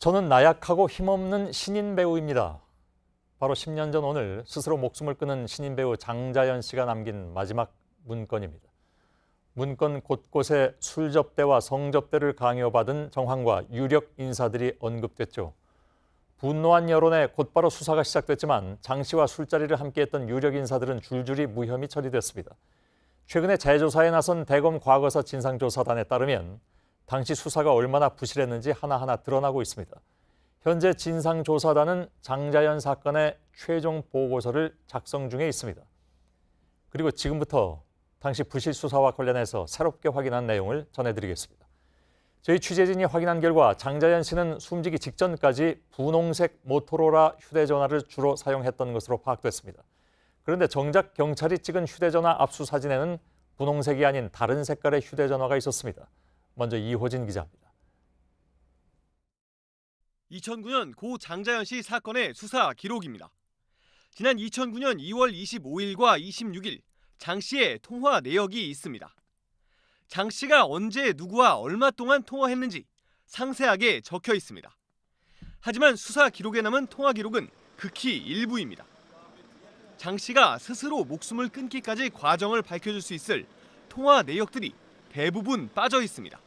저는 나약하고 힘없는 신인 배우입니다. 바로 10년 전 오늘 스스로 목숨을 끊은 신인 배우 장자연 씨가 남긴 마지막 문건입니다. 문건 곳곳에 술접대와 성접대를 강요받은 정황과 유력 인사들이 언급됐죠. 분노한 여론에 곧바로 수사가 시작됐지만 장 씨와 술자리를 함께했던 유력 인사들은 줄줄이 무혐의 처리됐습니다. 최근에 재조사에 나선 대검 과거사 진상조사단에 따르면 당시 수사가 얼마나 부실했는지 하나하나 드러나고 있습니다. 현재 진상조사단은 장자연 사건의 최종 보고서를 작성 중에 있습니다. 그리고 지금부터 당시 부실 수사와 관련해서 새롭게 확인한 내용을 전해드리겠습니다. 저희 취재진이 확인한 결과 장자연 씨는 숨지기 직전까지 분홍색 모토로라 휴대전화를 주로 사용했던 것으로 파악됐습니다. 그런데 정작 경찰이 찍은 휴대전화 압수 사진에는 분홍색이 아닌 다른 색깔의 휴대전화가 있었습니다. 먼저 이호진 기자입니다. 2009년 고 장자연 씨 사건의 수사 기록입니다. 지난 2009년 2월 25일과 26일 장 씨의 통화 내역이 있습니다. 장 씨가 언제 누구와 얼마 동안 통화했는지 상세하게 적혀 있습니다. 하지만 수사 기록에 남은 통화 기록은 극히 일부입니다. 장 씨가 스스로 목숨을 끊기까지 과정을 밝혀줄 수 있을 통화 내역들이 대부분 빠져 있습니다.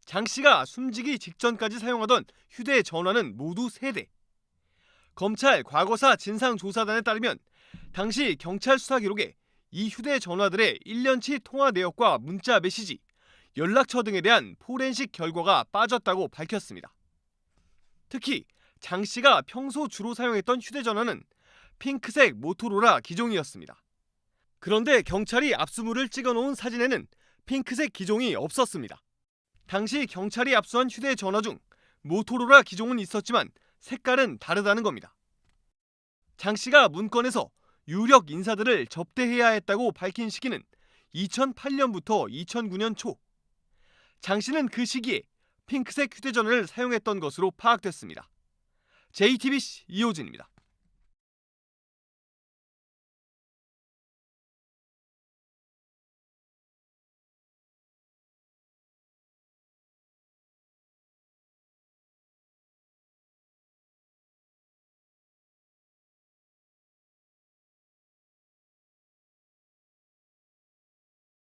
장 씨가 숨지기 직전까지 사용하던 휴대전화는 모두 3대. 검찰 과거사 진상조사단에 따르면 당시 경찰 수사 기록에 이 휴대전화들의 1년치 통화 내역과 문자 메시지, 연락처 등에 대한 포렌식 결과가 빠졌다고 밝혔습니다. 특히 장 씨가 평소 주로 사용했던 휴대전화는 핑크색 모토로라 기종이었습니다. 그런데 경찰이 압수물을 찍어놓은 사진에는 핑크색 기종이 없었습니다. 당시 경찰이 압수한 휴대전화 중 모토로라 기종은 있었지만 색깔은 다르다는 겁니다. 장 씨가 문건에서 유력 인사들을 접대해야 했다고 밝힌 시기는 2008년부터 2009년 초. 장 씨는 그 시기에 핑크색 휴대전화를 사용했던 것으로 파악됐습니다. JTBC 이호진입니다.